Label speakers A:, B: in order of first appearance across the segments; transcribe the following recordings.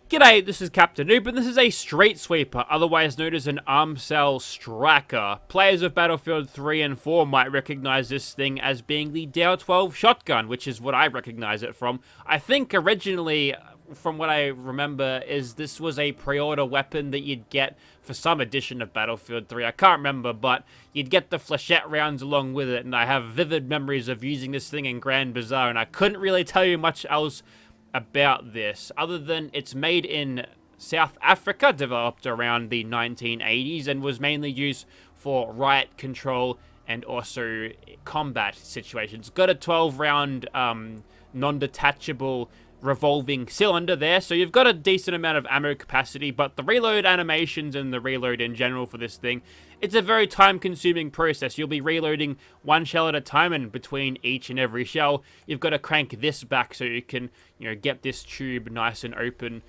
A: G'day, this is Captainoob, and this is a Streetsweeper, otherwise known as an arm cell striker. Players of Battlefield 3 and 4 might recognize this thing as being the Dow 12 shotgun, which is what I recognize it from. I think originally, from what I remember, is this was a pre-order weapon that you'd get for some edition of Battlefield 3. I can't remember, but you'd get the flechette rounds along with it, and I have vivid memories of using this thing in Grand Bazaar, and I couldn't really tell you much else about this, other than it's made in South Africa, developed around the 1980s, and was mainly used for riot control and also combat situations. Got a 12-round non-detachable revolving cylinder there, so you've got a decent amount of ammo capacity, but the reload animations and the reload in general for this thing, it's a very time-consuming process. You'll be reloading one shell at a time, and between each and every shell, you've got to crank this back so you can, get this tube nice and open,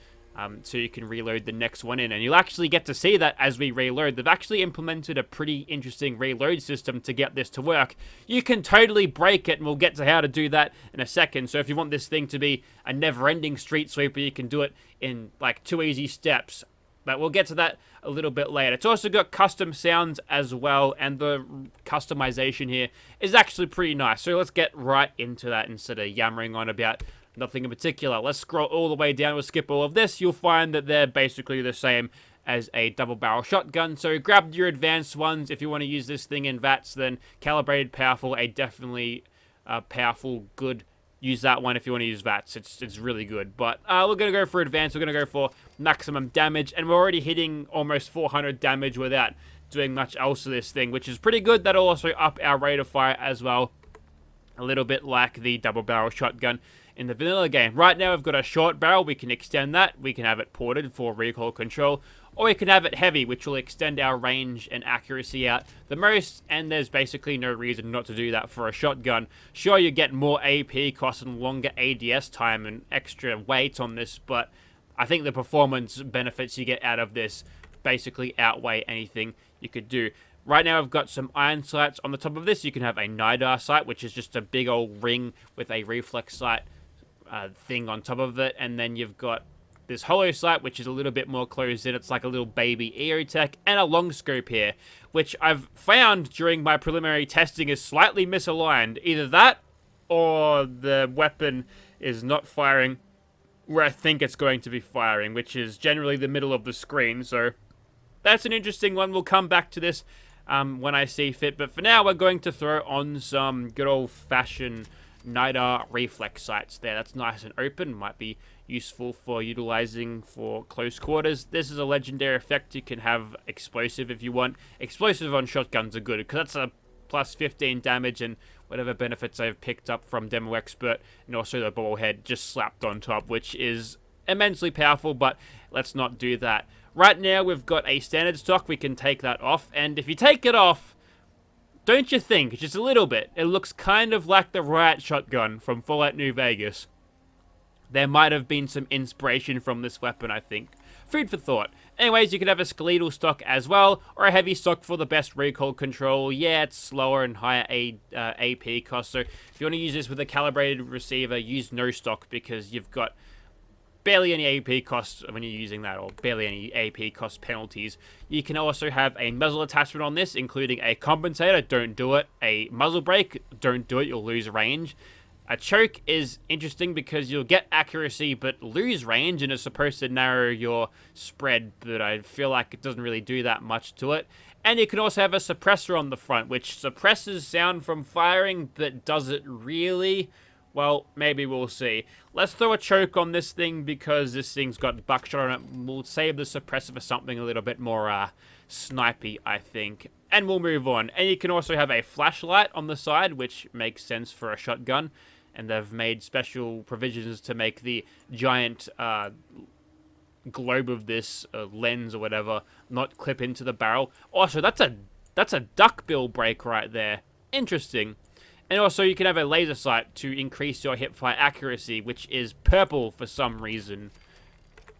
A: so you can reload the next one in. And you'll actually get to see that as we reload. They've actually implemented a pretty interesting reload system to get this to work. You can totally break it, and we'll get to how to do that in a second. So if you want this thing to be a never-ending street sweeper, you can do it in like 2 easy steps. But we'll get to that a little bit later. It's also got custom sounds as well, and the customization here is actually pretty nice. So let's get right into that instead of yammering on about nothing in particular. Let's scroll all the way down. We'll skip all of this. You'll find that they're basically the same as a double barrel shotgun. So grab your advanced ones if you want to use this thing in VATS. Then calibrated, powerful, a definitely powerful, good. Use that one if you want to use VATS. It's really good. But we're going to go for advanced. We're going to go for maximum damage. And we're already hitting almost 400 damage without doing much else to this thing, which is pretty good. That'll also up our rate of fire as well. A little bit like the double barrel shotgun in the vanilla game. Right now we've got a short barrel. We can extend that. We can have it ported for recoil control. Or we can have it heavy, which will extend our range and accuracy out the most. And there's basically no reason not to do that for a shotgun. Sure, you get more AP cost and longer ADS time and extra weight on this, but I think the performance benefits you get out of this basically outweigh anything you could do. Right now, I've got some iron sights on the top of this. You can have a NIDAR sight, which is just a big old ring with a reflex sight thing on top of it. And then you've got this hollow sight, which is a little bit more closed in. It's like a little baby EOTech, and a long scope here, which I've found during my preliminary testing is slightly misaligned. Either that, or the weapon is not firing where I think it's going to be firing, which is generally the middle of the screen. So that's an interesting one. We'll come back to this when I see fit. But for now, we're going to throw on some good old-fashioned NIDAR reflex sights there. That's nice and open. Might be useful for utilizing for close quarters. This is a legendary effect. You can have explosive if you want. Explosive on shotguns are good, because that's a plus 15 damage and whatever benefits I've picked up from Demo Expert, and also the ball head just slapped on top, which is immensely powerful, but let's not do that. Right now, we've got a standard stock. We can take that off, and if you take it off, don't you think, just a little bit, it looks kind of like the riot shotgun from Fallout New Vegas. There might have been some inspiration from this weapon, I think. Food for thought. Anyways, you can have a skeletal stock as well, or a heavy stock for the best recoil control. Yeah, it's slower and higher AP cost, so if you want to use this with a calibrated receiver, use no stock, because you've got barely any AP costs when you're using that, or barely any AP cost penalties. You can also have a muzzle attachment on this, including a compensator. Don't do it. A muzzle brake. Don't do it. You'll lose range. A choke is interesting because you'll get accuracy but lose range, and it's supposed to narrow your spread, but I feel like it doesn't really do that much to it. And you can also have a suppressor on the front, which suppresses sound from firing, but does it really? Well, maybe we'll see. Let's throw a choke on this thing because this thing's got buckshot on it. We'll save the suppressor for something a little bit more snipey, I think. And we'll move on. And you can also have a flashlight on the side, which makes sense for a shotgun. And they've made special provisions to make the giant globe of this lens or whatever not clip into the barrel. Also, that's a duckbill break right there. Interesting. And also, you can have a laser sight to increase your hipfire accuracy, which is purple for some reason.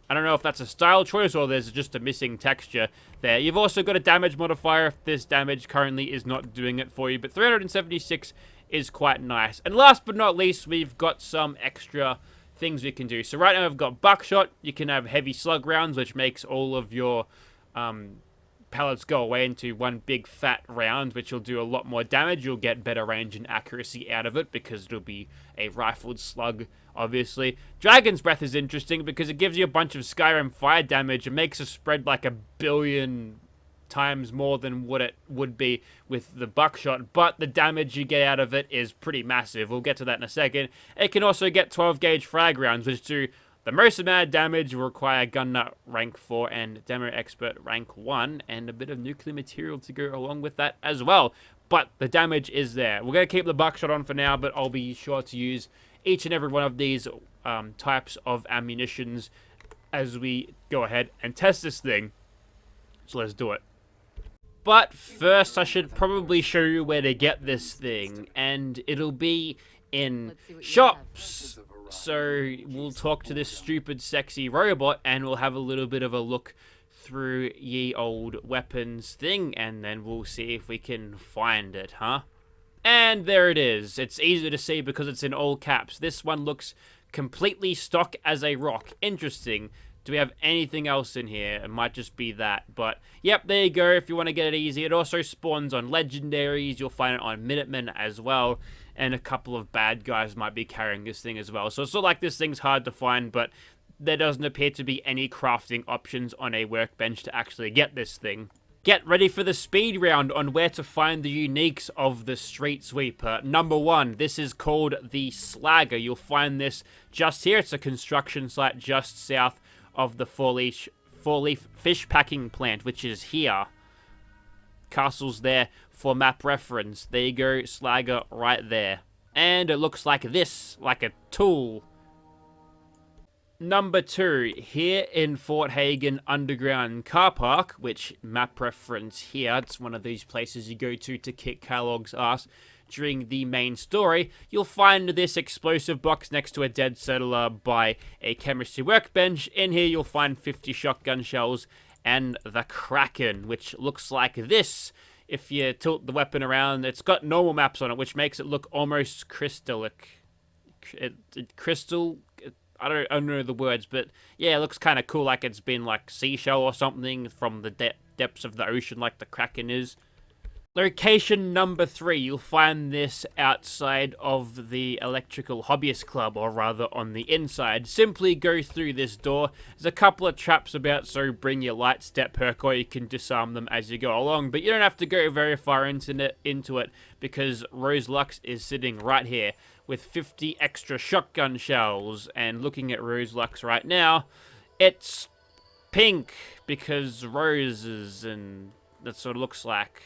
A: I don't know if that's a style choice or there's just a missing texture there. You've also got a damage modifier if this damage currently is not doing it for you, but 376 is quite nice. And last but not least, we've got some extra things we can do. So right now I've got buckshot. You can have heavy slug rounds, which makes all of your pellets go away into one big fat round, which will do a lot more damage. You'll get better range and accuracy out of it because it'll be a rifled slug, obviously. Dragon's Breath is interesting because it gives you a bunch of Skyrim fire damage. It makes it spread like 1 billion times more than what it would be with the buckshot, but the damage you get out of it is pretty massive. We'll get to that in a second. It can also get 12 gauge frag rounds, which do the most amount of damage, will require Gun Nut rank 4 and Demo Expert rank 1, and a bit of nuclear material to go along with that as well. But the damage is there. We're going to keep the buckshot on for now, but I'll be sure to use each and every one of these types of ammunitions as we go ahead and test this thing. So let's do it. But first, I should probably show you where to get this thing, and it'll be in shops. So we'll talk to this stupid, sexy robot, and we'll have a little bit of a look through ye old weapons thing, and then we'll see if we can find it, huh? And there it is. It's easy to see because it's in all caps. This one looks completely stock as a rock. Interesting. Do we have anything else in here? It might just be that. But, yep, there you go if you want to get it easy. It also spawns on legendaries. You'll find it on Minutemen as well. And a couple of bad guys might be carrying this thing as well. So it's not like this thing's hard to find, but there doesn't appear to be any crafting options on a workbench to actually get this thing. Get ready for the speed round on where to find the uniques of the Streetsweeper. Number 1, this is called the Slagger. You'll find this just here. It's a construction site just south of the four-leaf fish packing plant, which is here. Castle's there for map reference. There you go, Slagger right there. And it looks like this, like a tool. Number 2, here in Fort Hagen Underground Car Park, which map reference here, it's one of these places you go to kick Kellogg's ass during the main story. You'll find this explosive box next to a dead settler by a chemistry workbench. In here you'll find 50 shotgun shells and the Kraken, which looks like this. If you tilt the weapon around, it's got normal maps on it, which makes it look almost crystallic. I don't know the words, but yeah, it looks kind of cool, like it's been like seashell or something from the depths of the ocean, like the Kraken is. Location number 3, you'll find this outside of the Electrical Hobbyist Club, or rather on the inside. Simply go through this door. There's a couple of traps about, so bring your light step perk, or you can disarm them as you go along. But you don't have to go very far into it, because Rose Lux is sitting right here with 50 extra shotgun shells. And looking at Rose Lux right now, it's pink, because roses, and that's what it looks like.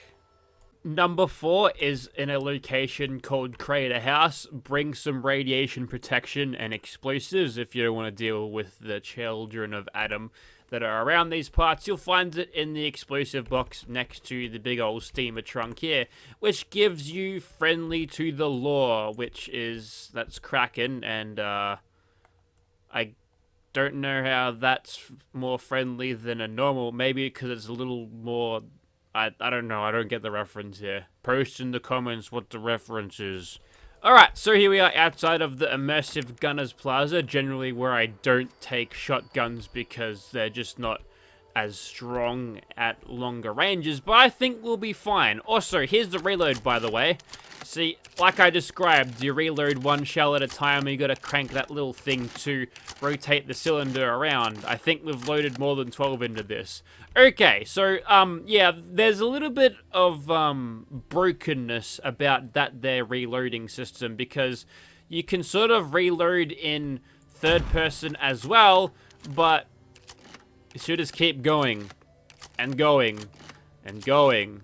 A: Number 4 is in a location called Crater House. Bring some radiation protection and explosives if you don't want to deal with the children of Adam that are around these parts. You'll find it in the explosive box next to the big old steamer trunk here, which gives you friendly to the law, that's Kraken, and I don't know how that's more friendly than a normal, maybe because it's a little more... I don't know, I don't get the reference here. Post in the comments what the reference is. Alright, so here we are outside of the Immersive Gunners Plaza, generally where I don't take shotguns because they're just not as strong at longer ranges, but I think we'll be fine. Also, here's the reload, by the way. See, like I described, you reload one shell at a time, and you gotta crank that little thing to rotate the cylinder around. I think we've loaded more than 12 into this. Okay, so, yeah, there's a little bit of, brokenness about that there reloading system, because you can sort of reload in third person as well, but you should just keep going, and going, and going,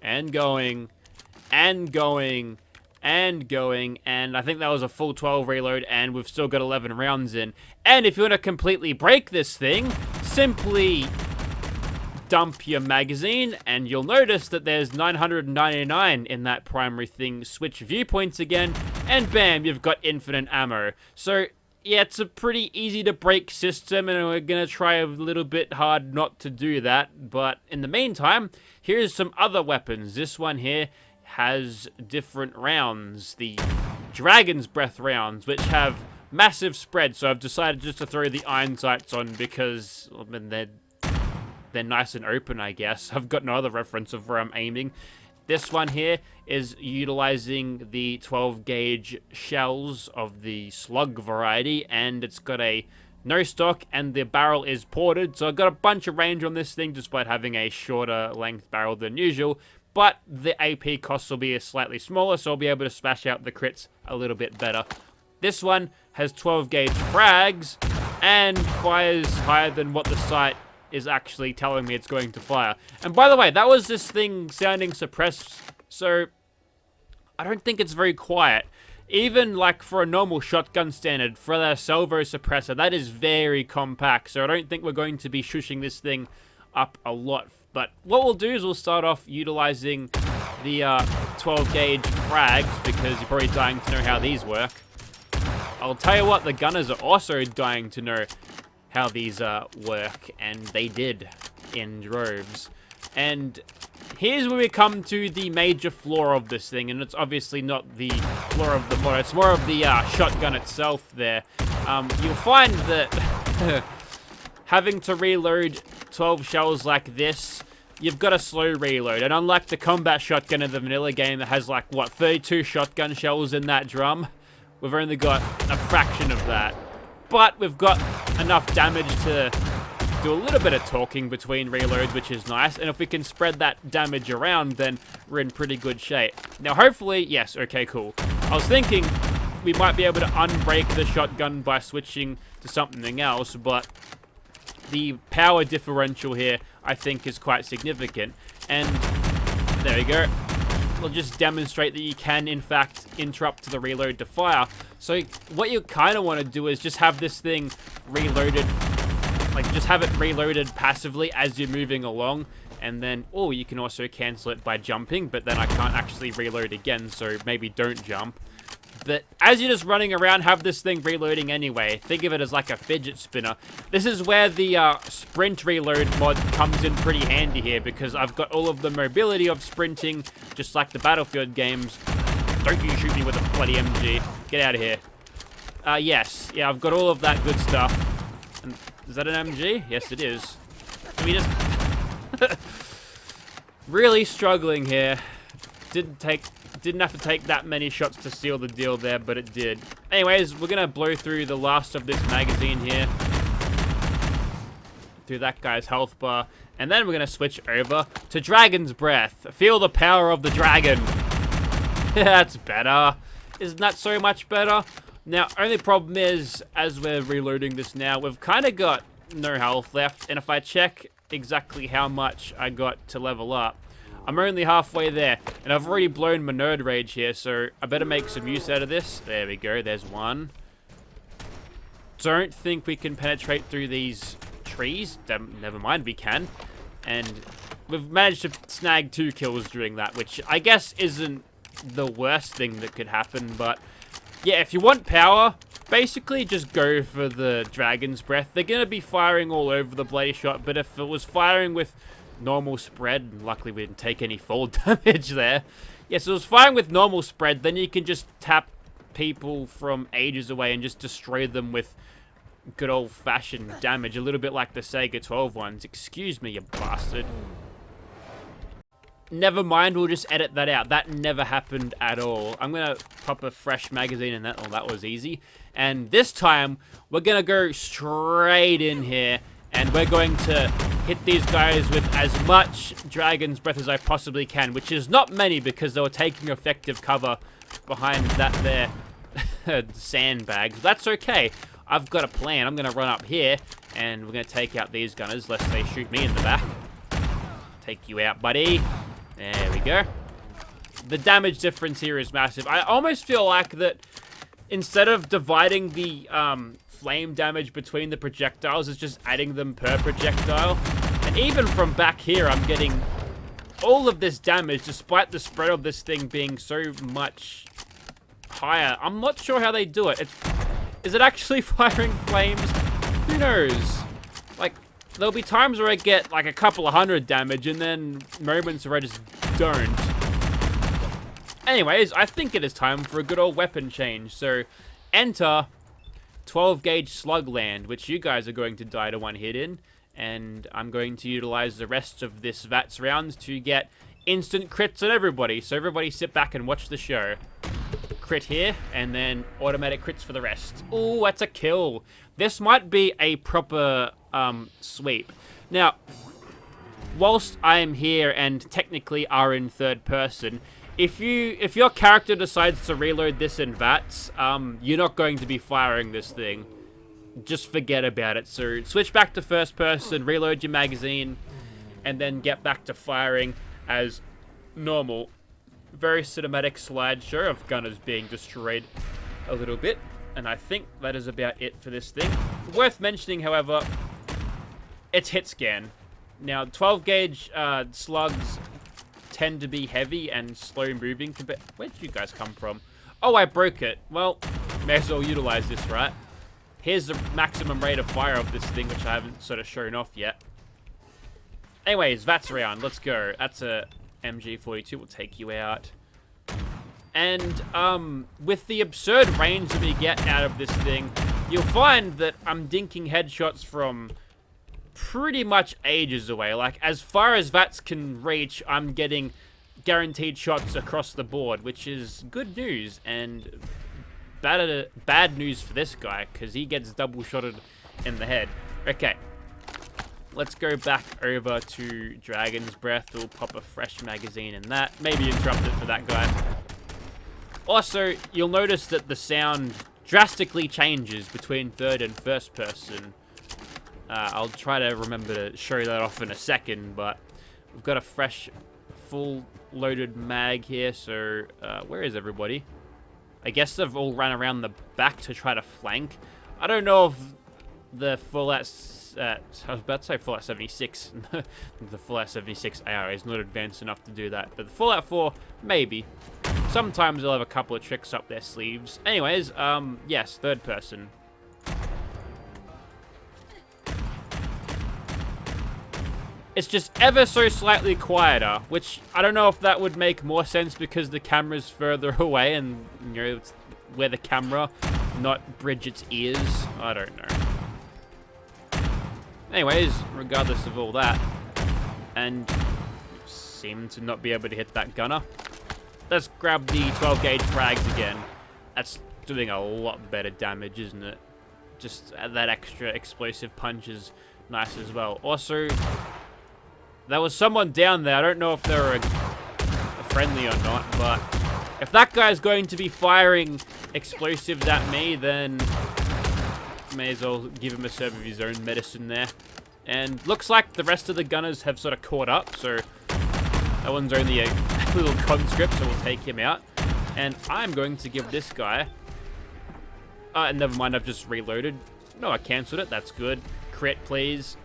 A: and going, and going, and going, and I think that was a full 12 reload, and we've still got 11 rounds in. And if you want to completely break this thing, simply dump your magazine, and you'll notice that there's 999 in that primary thing. Switch viewpoints again, and bam, you've got infinite ammo. So yeah, it's a pretty easy to break system, and we're gonna try a little bit hard not to do that. But in the meantime, here's some other weapons. This one here has different rounds, the Dragon's Breath rounds, which have massive spread, so I've decided just to throw the iron sights on because, I mean, they're nice and open, I guess. I've got no other reference of where I'm aiming. This one here is utilizing the 12 gauge shells of the slug variety, and it's got a no stock, and the barrel is ported, so I've got a bunch of range on this thing despite having a shorter length barrel than usual, but the AP costs will be slightly smaller, so I'll be able to smash out the crits a little bit better. This one has 12 gauge frags and fires higher than what the sight is actually telling me it's going to fire. And by the way, that was this thing sounding suppressed, so I don't think it's very quiet. Even like for a normal shotgun standard, for the salvo suppressor, that is very compact, so I don't think we're going to be shushing this thing up a lot. But what we'll do is we'll start off utilizing the 12 gauge frags, because you're probably dying to know how these work. I'll tell you what, the gunners are also dying to know how these work, and they did in droves. And here's where we come to the major flaw of this thing, and it's obviously not the flaw of the mod, it's more of the shotgun itself there. You'll find that having to reload 12 shells like this, you've got a slow reload, and unlike the combat shotgun in the vanilla game that has like, what, 32 shotgun shells in that drum, we've only got a fraction of that. But we've got enough damage to do a little bit of talking between reloads, which is nice. And if we can spread that damage around, then we're in pretty good shape. Now, hopefully, yes, okay, cool. I was thinking we might be able to unbreak the shotgun by switching to something else, but the power differential here, I think, is quite significant. And there we go. We'll just demonstrate that you can, in fact, interrupt the reload to fire. So what you kind of want to do is just have this thing reloaded, like just have it reloaded passively as you're moving along. And then, oh, you can also cancel it by jumping, but then I can't actually reload again, so maybe don't jump. But as you're just running around, have this thing reloading anyway. Think of it as like a fidget spinner. This is where the sprint reload mod comes in pretty handy here, because I've got all of the mobility of sprinting, just like the Battlefield games. Don't you shoot me with a bloody MG. Get out of here. Yes. Yeah, I've got all of that good stuff. And is that an MG? Yes, it is. Can we just... really struggling here. Didn't have to take that many shots to seal the deal there, but it did. Anyways, we're gonna blow through the last of this magazine here, through that guy's health bar, and then we're gonna switch over to Dragon's Breath. Feel the power of the dragon. That's better. Isn't that so much better? Now, only problem is, as we're reloading this now, we've kind of got no health left, and if I check exactly how much I got to level up, I'm only halfway there, and I've already blown my nerd rage here, so I better make some use out of this. There we go, there's one. Don't think we can penetrate through these trees. Never mind, we can. And we've managed to snag 2 kills during that, which I guess isn't the worst thing that could happen, but yeah, if you want power, basically just go for the Dragon's Breath. They're going to be firing all over the bloody shot, but if it was firing with normal spread, and luckily we didn't take any fall damage there. Yeah, so it was firing with normal spread, then you can just tap people from ages away and just destroy them with good old-fashioned damage, a little bit like the Sega 12 ones. Excuse me, you bastard. Never mind, we'll just edit that out. That never happened at all. I'm gonna pop a fresh magazine in that. Oh, that was easy. And this time, we're gonna go straight in here, and we're going to hit these guys with as much Dragon's Breath as I possibly can, which is not many because they were taking effective cover behind that there sandbags. That's okay. I've got a plan. I'm going to run up here, and we're going to take out these gunners, lest they shoot me in the back. Take you out, buddy. There we go. The damage difference here is massive. I almost feel like that instead of dividing the flame damage between the projectiles, it's just adding them per projectile. And even from back here, I'm getting all of this damage despite the spread of this thing being so much higher. I'm not sure how they do it. Is it actually firing flames? Who knows? Like, there'll be times where I get like a couple of hundred damage, and then moments where I just don't. Anyways, I think it is time for a good old weapon change. So, enter 12 gauge Slugland, which you guys are going to die to one hit in. And I'm going to utilize the rest of this VATS round to get instant crits on everybody. So everybody sit back and watch the show. Crit here, and then automatic crits for the rest. Ooh, that's a kill. This might be a proper sweep. Now, whilst I am here and technically are in third person, if your character decides to reload this in VATS, you're not going to be firing this thing. Just forget about it. So switch back to first person, reload your magazine, and then get back to firing as normal. Very cinematic slideshow of gunners being destroyed a little bit. And I think that is about it for this thing. Worth mentioning, however, it's hit scan. Now, 12 gauge slugs tend to be heavy and slow moving. Where did you guys come from? Oh, I broke it. Well, may as well utilize this, right? Here's the maximum rate of fire of this thing, which I haven't sort of shown off yet. Anyways, VATS round. Let's go. That's a MG42. We'll take you out. And with the absurd range that we get out of this thing, you'll find that I'm dinking headshots from pretty much ages away. Like, as far as VATS can reach, I'm getting guaranteed shots across the board, which is good news, and bad news for this guy, because he gets double-shotted in the head. Okay. Let's go back over to Dragon's Breath. We'll pop a fresh magazine in that. Maybe interrupt it for that guy. Also, you'll notice that the sound drastically changes between third and first person. I'll try to remember to show that off in a second, but we've got a fresh, full loaded mag here, so where is everybody? I guess they've all run around the back to try to flank. I don't know if the Falloout, I was about to say Fallout 76. The Fallout 76 AR is not advanced enough to do that, but the Fallout 4, maybe. Sometimes they'll have a couple of tricks up their sleeves. Anyways, yes, third person. It's just ever so slightly quieter, which I don't know if that would make more sense because the camera's further away and, you know, it's where the camera, not Bridget's ears. I don't know. Anyways, regardless of all that, and seem to not be able to hit that gunner. Let's grab the 12 gauge frags again. That's doing a lot better damage, isn't it? Just that extra explosive punch is nice as well. Also, there was someone down there. I don't know if they're a friendly or not, but if that guy's going to be firing explosives at me, then may as well give him a serve of his own medicine there. And looks like the rest of the gunners have sort of caught up, so that one's only a little conscript, so we'll take him out. And I'm going to give this guy... never mind, I've just reloaded. No, I cancelled it. That's good. Crit, please.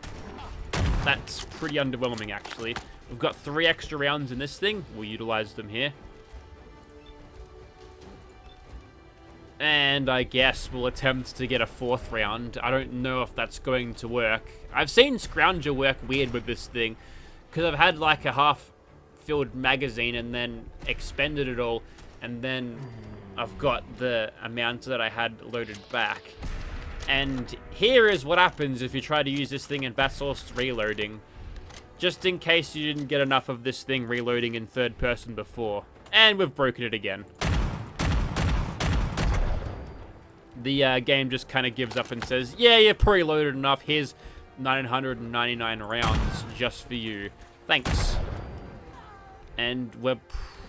A: That's pretty underwhelming, actually. We've got 3 extra rounds in this thing. We'll utilize them here. And I guess we'll attempt to get a 4th round. I don't know if that's going to work. I've seen Scrounger work weird with this thing, because I've had like a half-filled magazine and then expended it all, and then I've got the amount that I had loaded back. And here is what happens if you try to use this thing in VATS reloading. Just in case you didn't get enough of this thing reloading in third person before. And we've broken it again. The game just kind of gives up and says, yeah, you've preloaded enough. Here's 999 rounds just for you. Thanks. And we're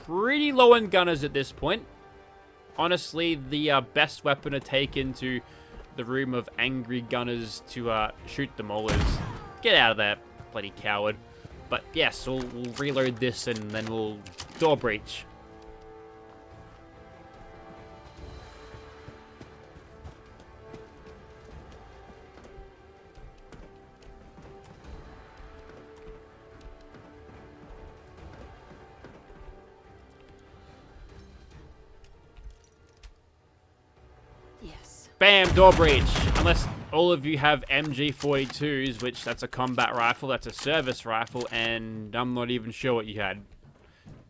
A: pretty low on gunners at this point. Honestly, the best weapon to take into the room of angry gunners to shoot them all is get out of there, bloody coward. But yes, we'll reload this and then we'll door breach. Bam, door breach. Unless all of you have MG42s, which that's a combat rifle, that's a service rifle, and I'm not even sure what you had.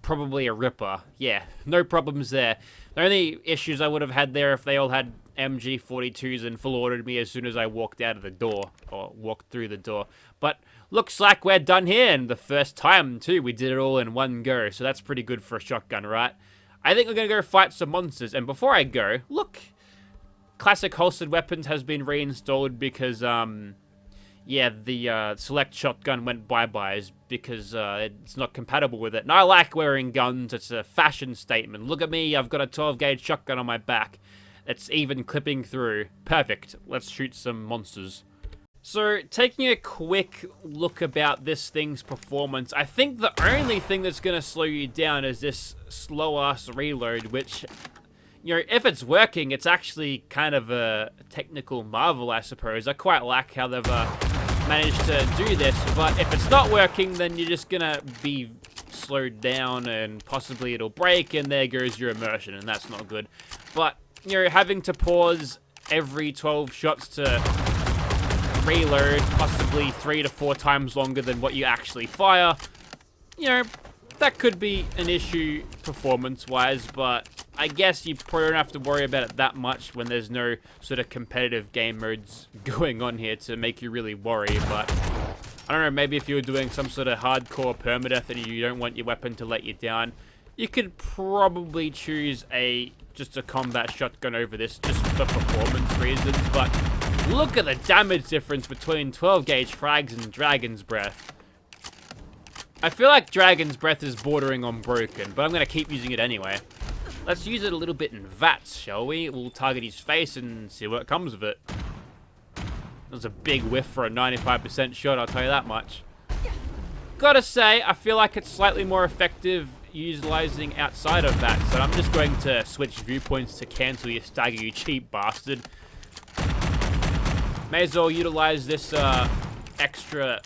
A: Probably a Ripper. Yeah, no problems there. The only issues I would have had there if they all had MG42s and full ordered me as soon as I walked out of the door, or walked through the door. But looks like we're done here, and the first time too, we did it all in one go, so that's pretty good for a shotgun, right? I think we're gonna go fight some monsters, and before I go, look, classic holstered weapons has been reinstalled because, yeah, the select shotgun went bye-byes because it's not compatible with it. And I like wearing guns, it's a fashion statement. Look at me, I've got a 12-gauge shotgun on my back. It's even clipping through. Perfect. Let's shoot some monsters. So, taking a quick look about this thing's performance, I think the only thing that's going to slow you down is this slow-ass reload, which, you know, if it's working, it's actually kind of a technical marvel, I suppose. I quite like how they've managed to do this, but if it's not working, then you're just going to be slowed down and possibly it'll break, and there goes your immersion, and that's not good. But, you know, having to pause every 12 shots to reload, possibly 3 to 4 times longer than what you actually fire, you know, that could be an issue performance-wise, but I guess you probably don't have to worry about it that much when there's no sort of competitive game modes going on here to make you really worry. But I don't know, maybe if you were doing some sort of hardcore permadeath and you don't want your weapon to let you down, you could probably choose just a combat shotgun over this just for performance reasons. But look at the damage difference between 12-gauge frags and Dragon's Breath. I feel like Dragon's Breath is bordering on broken, but I'm going to keep using it anyway. Let's use it a little bit in VATS, shall we? We'll target his face and see what comes of it. That was a big whiff for a 95% shot, I'll tell you that much. Gotta say, I feel like it's slightly more effective utilizing outside of that, so I'm just going to switch viewpoints to cancel your stagger, you cheap bastard. May as well utilize this extra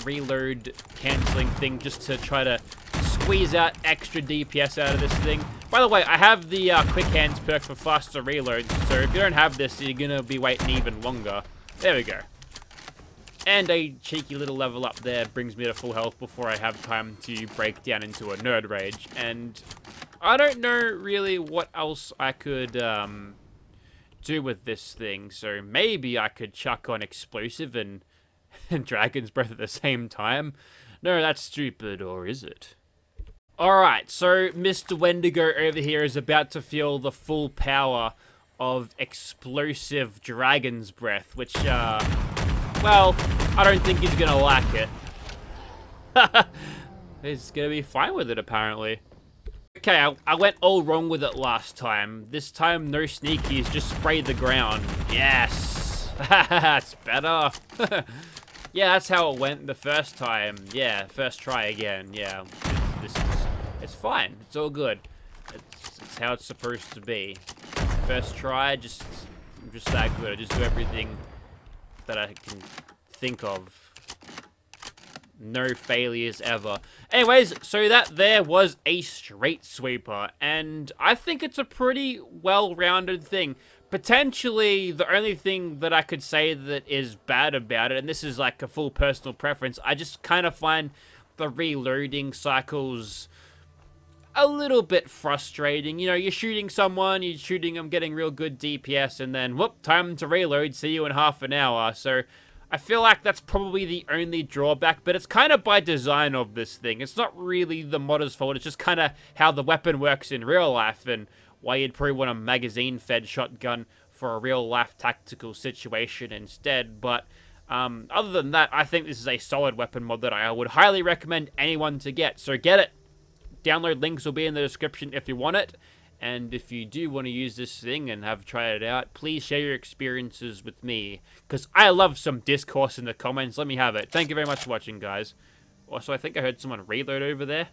A: reload canceling thing just to try to squeeze out extra DPS out of this thing. By the way, I have the quick hands perk for faster reloads, so if you don't have this, you're gonna be waiting even longer. There we go. And a cheeky little level up there brings me to full health before I have time to break down into a nerd rage. And I don't know really what else I could do with this thing, so maybe I could chuck on explosive and Dragon's Breath at the same time. No, that's stupid, or is it? Alright, so Mr. Wendigo over here is about to feel the full power of explosive Dragon's Breath, which, well, I don't think he's gonna like it. He's gonna be fine with it, apparently. Okay, I went all wrong with it last time. This time, no sneakies, just spray the ground. Yes! That's better. Yeah, that's how it went the first time. Yeah, first try again. Yeah, it's fine. It's all good. It's how it's supposed to be. First try, just that good. I just do everything that I can think of. No failures ever. Anyways, so that there was a Streetsweeper, and I think it's a pretty well-rounded thing. Potentially, the only thing that I could say that is bad about it, and this is like a full personal preference, I just kind of find the reloading cycles a little bit frustrating. You know, you're shooting someone, you're shooting them, getting real good DPS, and then, whoop, time to reload, see you in half an hour. So I feel like that's probably the only drawback, but it's kind of by design of this thing. It's not really the modder's fault, it's just kind of how the weapon works in real life, and why you'd probably want a magazine-fed shotgun for a real-life tactical situation instead. But other than that, I think this is a solid weapon mod that I would highly recommend anyone to get. So get it. Download links will be in the description if you want it. And if you do want to use this thing and have tried it out, please share your experiences with me, because I love some discourse in the comments. Let me have it. Thank you very much for watching, guys. Also, I think I heard someone reload over there.